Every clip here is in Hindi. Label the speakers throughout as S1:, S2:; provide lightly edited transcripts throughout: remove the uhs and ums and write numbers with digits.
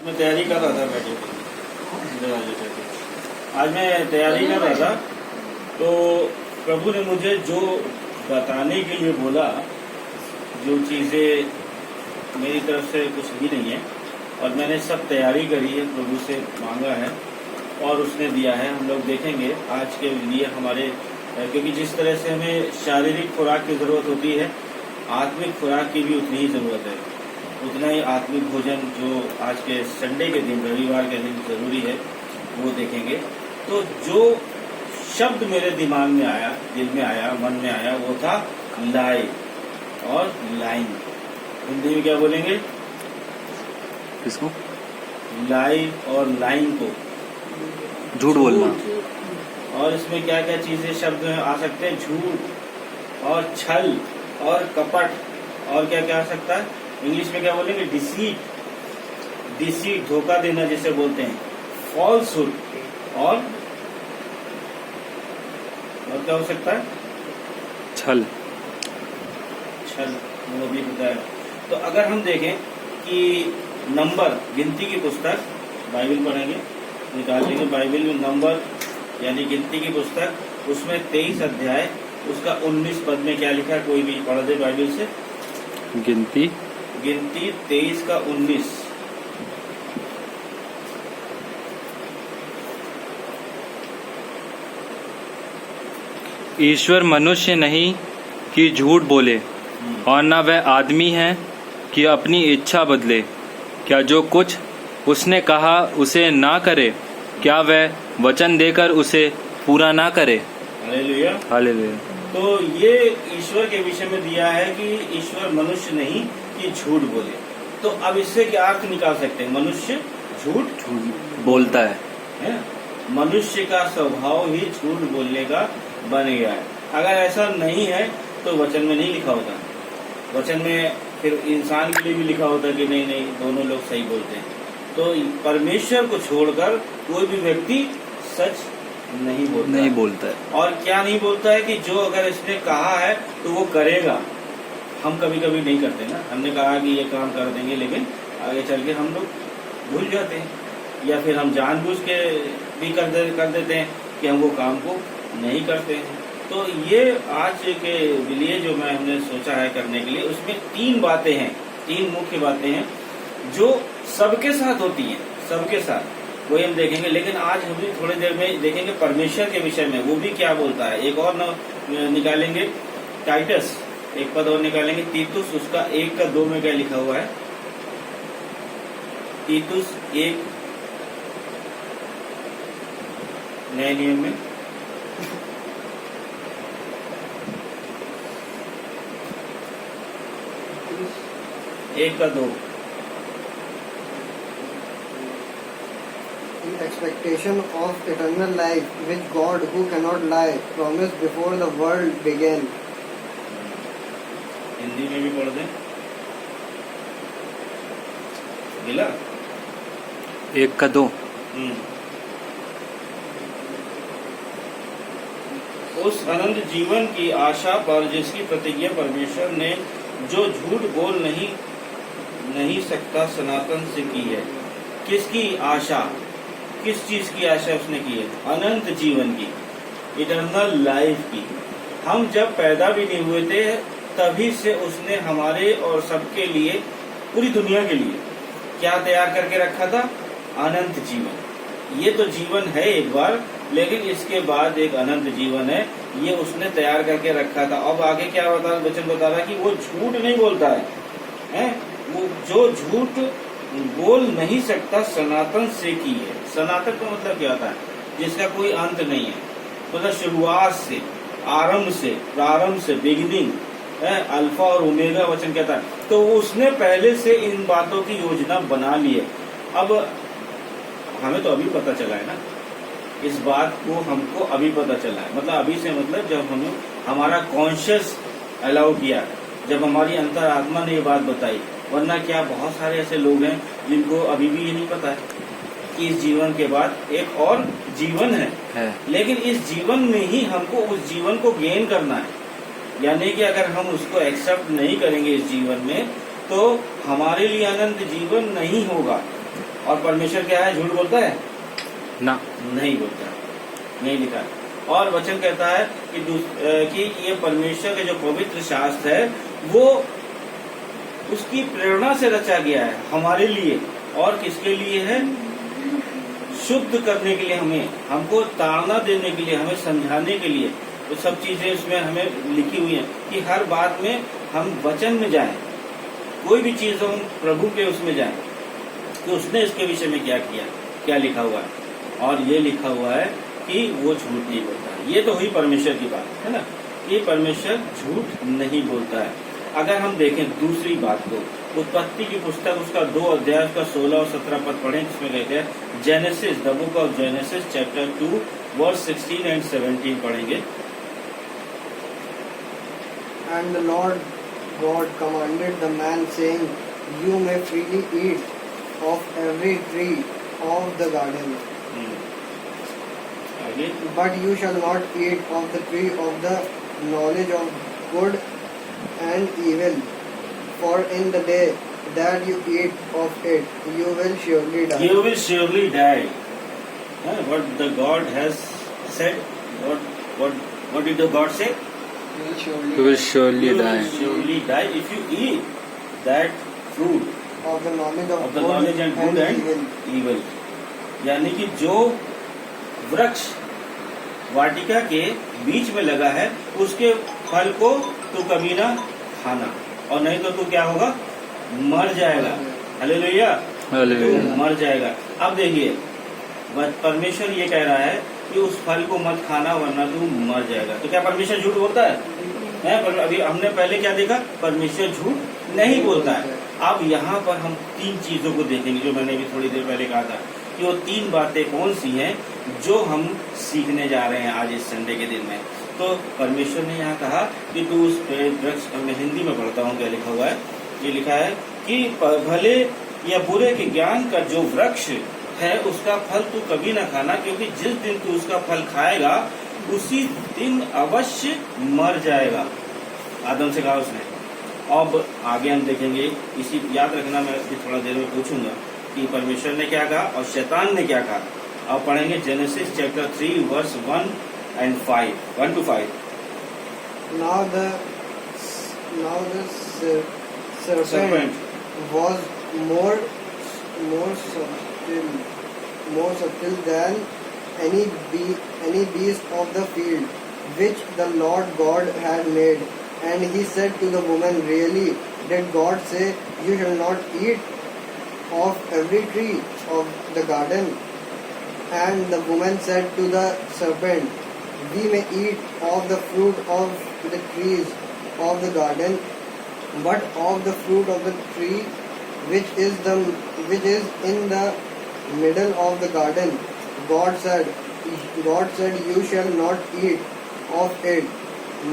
S1: मैं तैयारी कर रहा था बैठे दरवाजे पे। आज मैं तैयारी कर रहा था तो प्रभु ने मुझे जो बताने के लिए बोला, जो चीजें मेरी तरफ से कुछ भी नहीं है और मैंने सब तैयारी करी है, प्रभु से मांगा है और उसने दिया है। हम लोग देखेंगे आज के लिए हमारे, क्योंकि जिस तरह से हमें शारीरिक खुराक की जरूरत होती है, आत्मिक खुराक की भी उतनी ही जरूरत है। उतना ही आत्मिक भोजन जो आज के संडे के दिन, रविवार के दिन जरूरी है, वो देखेंगे। तो जो शब्द मेरे दिमाग में आया, दिल में आया, मन में आया, वो था लाई और लाइन। हिंदी में क्या बोलेंगे?
S2: किसको?
S1: लाई और लाइन को,
S2: झूठ बोलना।
S1: और इसमें क्या क्या चीजें शब्द में आ सकते हैं? झूठ और छल और कपट, और क्या क्या आ सकता है? इंग्लिश में क्या बोलेंगे? डिसीट, डिसीट धोखा देना जिसे बोलते हैं, फॉल्सहुड, और क्या हो सकता है?
S2: छल,
S1: छल, वो भी होता है। तो अगर हम देखें कि नंबर, गिनती की पुस्तक, बाइबल पढ़ेंगे, निकाल लेंगे बाइबल में, नंबर यानी गिनती की पुस्तक, उसमें 23 अध्याय, उसका 19 पद में क्या लिखा है? कोई भी पढ़ दे बाइबल से।
S2: गिनती
S1: 23 का 19।
S2: ईश्वर मनुष्य नहीं कि झूठ बोले, और न वह आदमी है कि अपनी इच्छा बदले। क्या जो कुछ उसने कहा उसे ना करे, क्या वह वचन देकर उसे पूरा ना करे?
S1: Hallelujah,
S2: hallelujah.
S1: तो ये ईश्वर के विषय में दिया है कि ईश्वर मनुष्य नहीं कि झूठ बोले। तो अब इससे क्या अर्थ निकाल सकते हैं? मनुष्य झूठ
S2: बोलता
S1: है, मनुष्य का स्वभाव ही झूठ बोलने का बन गया है। अगर ऐसा नहीं है तो वचन में नहीं लिखा होता। वचन में फिर इंसान के लिए भी लिखा होता है कि नहीं नहीं, दोनों लोग सही बोलते हैं। तो परमेश्वर को छोड़कर कोई भी व्यक्ति सच नहीं बोलता है। और क्या नहीं बोलता है कि जो अगर इसने कहा है तो वो करेगा। हम कभी कभी नहीं करते ना, हमने कहा कि ये काम कर देंगे, लेकिन आगे चल के हम लोग भूल जाते हैं, या फिर हम जानबूझ के भी कर देते हैं कि हम वो काम को नहीं करते हैं। तो ये आज के लिए जो हमने सोचा है करने के लिए, उसमें 3 बातें हैं, 3 मुख्य बातें हैं जो सबके साथ होती हैं, सबके साथ, वही हम देखेंगे। लेकिन आज हम भी थोड़ी देर में देखेंगे परमेश्वर के विषय में, वो भी क्या बोलता है। एक और निकालेंगे टाइटस, एक पद और निकालेंगे तीतुस, उसका 1 का 2 में क्या लिखा हुआ है? तीतुस 1 नए नियम में 1 का 2।
S3: In expectation of eternal life, which God, who cannot lie, promised before the world began.
S1: Hindi में भी पढ़ दें, मिला?
S2: 1 का 2।
S1: उस अनंत जीवन की आशा पर जिसकी प्रतिज्ञा परमेश्वर ने जो झूठ बोल नहीं सकता सनातन से की है। किसकी आशा? किस चीज की आशा उसने की है? अनंत जीवन की, इटर्नल लाइफ की। हम जब पैदा भी नहीं हुए थे तभी से उसने हमारे और सबके लिए, पूरी दुनिया के लिए क्या तैयार करके रखा था? अनंत जीवन। ये तो जीवन है एक बार, लेकिन इसके बाद एक अनंत जीवन है, ये उसने तैयार करके रखा था। अब आगे क्या वचन बता रहा है कि वो झूठ नहीं बोलता है, वो जो झूठ बोल नहीं सकता सनातन से की है। सनातन का मतलब क्या होता है? जिसका कोई अंत नहीं है, मतलब शुरुआत से, आरंभ से, प्रारंभ से, बिगिनिंग है, अल्फा और ओमेगा वचन कहता है। तो उसने पहले से इन बातों की योजना बना ली है। अब हमें तो अभी पता चला है ना, इस बात को हमको अभी पता चला है। मतलब अभी से मतलब जब हमें हमारा कॉन्शियस अलाउ किया, जब हमारी अंतरात्मा ने ये बात बताई। वरना क्या बहुत सारे ऐसे लोग हैं जिनको अभी भी ये नहीं पता है कि इस जीवन के बाद एक और जीवन है। लेकिन इस जीवन में ही हमको उस जीवन को गेन करना है। यानी कि अगर हम उसको एक्सेप्ट नहीं करेंगे इस जीवन में, तो हमारे लिए अनंत जीवन नहीं होगा। और परमेश्वर क्या है, झूठ बोलता है?
S2: ना।
S1: नहीं बोलता, नहीं लिखा है। और वचन कहता है कि ये परमेश्वर का जो पवित्र शास्त्र है वो उसकी प्रेरणा से रचा गया है हमारे लिए। और किसके लिए है? शुद्ध करने के लिए, हमें, हमको ताड़ना देने के लिए, हमें समझाने के लिए। तो सब चीजें उसमें हमें लिखी हुई हैं कि हर बात में हम वचन में जाएं, कोई भी चीज हम प्रभु के उसमें जाएं कि उसने इसके विषय में क्या किया, क्या लिखा हुआ है। और ये लिखा हुआ है कि वो झूठ नहीं बोलता है। ये तो हुई परमेश्वर की बात, है ना, ये परमेश्वर झूठ नहीं बोलता है। अगर हम देखें दूसरी बात को, उत्पत्ति की पुस्तक उसका 2 अध्याय उसका 16 और 17 पद पढ़ें, जिसमें कहते हैं Genesis, the book of Genesis chapter 2 verse 16 and 17 पढ़ेंगे।
S3: And the Lord God commanded the man, saying, You may freely eat of every tree of the garden,
S1: आगे,
S3: but you shall not eat of the tree of the knowledge of good and evil, for in the day that you eat of it, you will surely die.
S1: you will surely die. What the God has said, what did the God say?
S3: You will surely
S2: You will surely
S1: You
S2: die.
S1: will surely die if you eat that fruit
S3: of the knowledge of
S1: of the
S3: good
S1: knowledge and good and
S3: evil.
S1: evil. यानी कि जो वृक्ष वाटिका के बीच में लगा है उसके फल को तू कभी ना खाना, और नहीं तो तू क्या होगा, मर जाएगा। Hallelujah,
S2: hallelujah.
S1: तू मर जाएगा। अब देखिए परमेश्वर ये कह रहा है कि उस फल को मत खाना वरना तू मर जाएगा। तो क्या परमेश्वर झूठ बोलता है? पर अभी हमने पहले क्या देखा, परमेश्वर झूठ नहीं बोलता है। अब यहाँ पर हम 3 चीजों को देखेंगे जो मैंने भी थोड़ी देर पहले कहा था कि वो 3 बातें कौन सी हैं जो हम सीखने जा रहे हैं आज इस संडे के दिन में। तो परमेश्वर ने यहाँ कहा कि तू उस वृक्ष, मैं हिंदी में पढ़ता हूँ क्या लिखा हुआ है। ये लिखा है कि भले या बुरे के ज्ञान का जो वृक्ष है उसका फल तू कभी ना खाना, क्योंकि जिस दिन तू उसका फल खाएगा उसी दिन अवश्य मर जाएगा। आदम से कहा उसने। अब आगे हम देखेंगे, इसी याद रखना, मैं अभी थोड़ा देर में पूछूंगा कि परमेश्वर ने क्या कहा और शैतान ने क्या कहा। अब पढ़ेंगे genesis chapter 3 verse 1 to 5।
S3: Now the serpent was more subtle than any beast of the field which the Lord God had made. And he said to the woman, Really, did God say, You shall not eat of every tree of the garden? And the woman said to the serpent, We may eat of the fruit of the trees of the garden, but of the fruit of the tree which is in the middle of the garden, God said, You shall not eat of it,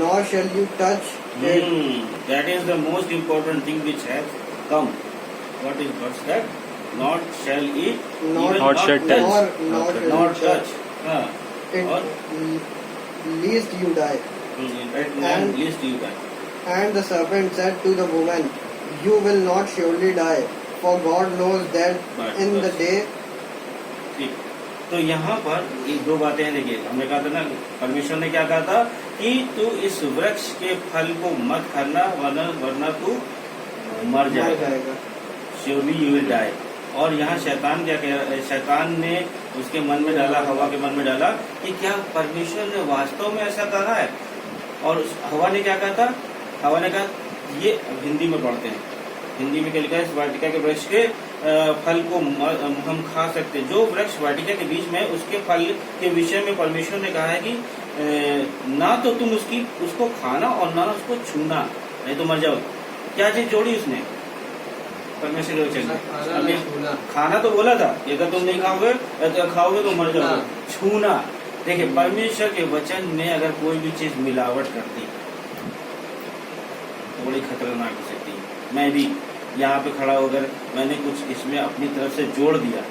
S3: nor shall you touch it.
S1: That is the most important thing which has come. What's that? Not shall eat,
S3: Not-
S1: even
S2: Not shall touch.
S3: Nor shall
S1: Not
S3: you
S1: touch. हाँ,
S3: it,
S1: और
S3: lest you die.
S1: and least you die.
S3: And the serpent said to the woman, You will not surely die, for God knows that in the day.
S1: ठीक, तो यहाँ पर ये 2 बातें हैं। देखिए हमने कहा था ना, परमेश्वर ने क्या कहा था कि तू इस वृक्ष के फल को मत खाना वरना तू मर जाएगा। Surely you will die. और यहाँ शैतान क्या कह रहा है, शैतान ने उसके मन में डाला, हवा के मन में डाला कि क्या परमेश्वर ने वास्तव में ऐसा कहा है। और हवा ने क्या कहा था, हवा ने कहा, ये हिंदी में पढ़ते हैं, हिंदी में क्या लिखा है, इस वाटिका के वृक्ष के फल को हम खा सकते हैं। जो वृक्ष वाटिका के बीच में उसके फल के विषय में परमेश्वर ने कहा है कि ना तो तुम उसको खाना और ना उसको छूना, नहीं तो मर जाओ। क्या चीज जोड़ी उसने, परमेश्वर के वचन अभी खाना तो बोला था, अगर तुम नहीं खाओगे तो मर जाओगे। छूना, देखिए परमेश्वर के वचन में अगर कोई भी चीज मिलावट करती तो बड़ी खतरनाक हो सकती है। मैं भी यहाँ पे खड़ा होकर मैंने कुछ इसमें अपनी तरफ से जोड़ दिया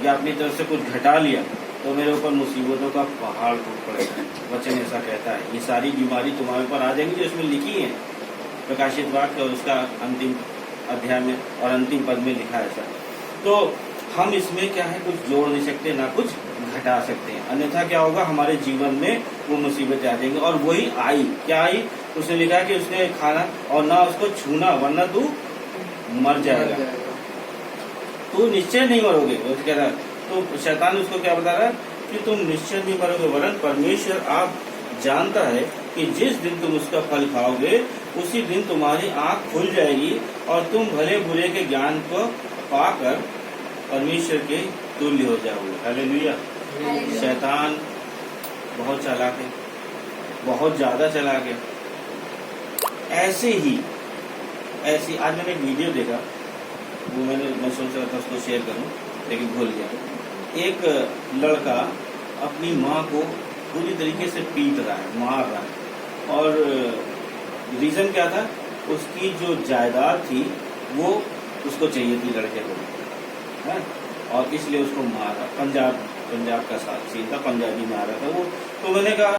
S1: या अपनी तरफ से कुछ घटा लिया तो मेरे ऊपर मुसीबतों का पहाड़ टूट पड़ेगा। वचन ऐसा कहता है, ये सारी बीमारी तुम्हारे ऊपर आ जाएंगी जो इसमें लिखी है। प्रकाशित वाक्य और उसका अंतिम अध्याय में और अंतिम पद में लिखा है ऐसा। तो हम इसमें क्या है, कुछ जोड़ नहीं सकते ना कुछ घटा सकते हैं, अन्यथा क्या होगा, हमारे जीवन में वो मुसीबतें आ जाएंगी। और वही आई, क्या आई, उसने लिखा कि उसने खाना और ना उसको छूना, वरना तू मर जाएगा। तू निश्चय नहीं मरोगे, वो कह रहा। तो शैतान उसको क्या बता रहा है कि तुम निश्चय नहीं मरोगे, वरन परमेश्वर आप जानता है कि जिस दिन तुम उसका फल खाओगे उसी दिन तुम्हारी आंख खुल जाएगी और तुम भले बुरे के ज्ञान को पाकर परमेश्वर के तुल्य हो जाओगे। हालेलुया। शैतान बहुत चालाक है, बहुत ज्यादा चालाक है। ऐसी आज मैंने एक वीडियो देखा, वो मैं सोच रहा था उसको शेयर करूं लेकिन भूल गया। एक लड़का अपनी माँ को पूरी तरीके से पीट रहा है, मार रहा है, और रीजन क्या था, उसकी जो जायदाद थी वो उसको चाहिए थी लड़के को, है, और इसलिए उसको मारा। पंजाब का सीन था, पंजाबी मारा था वो। तो मैंने कहा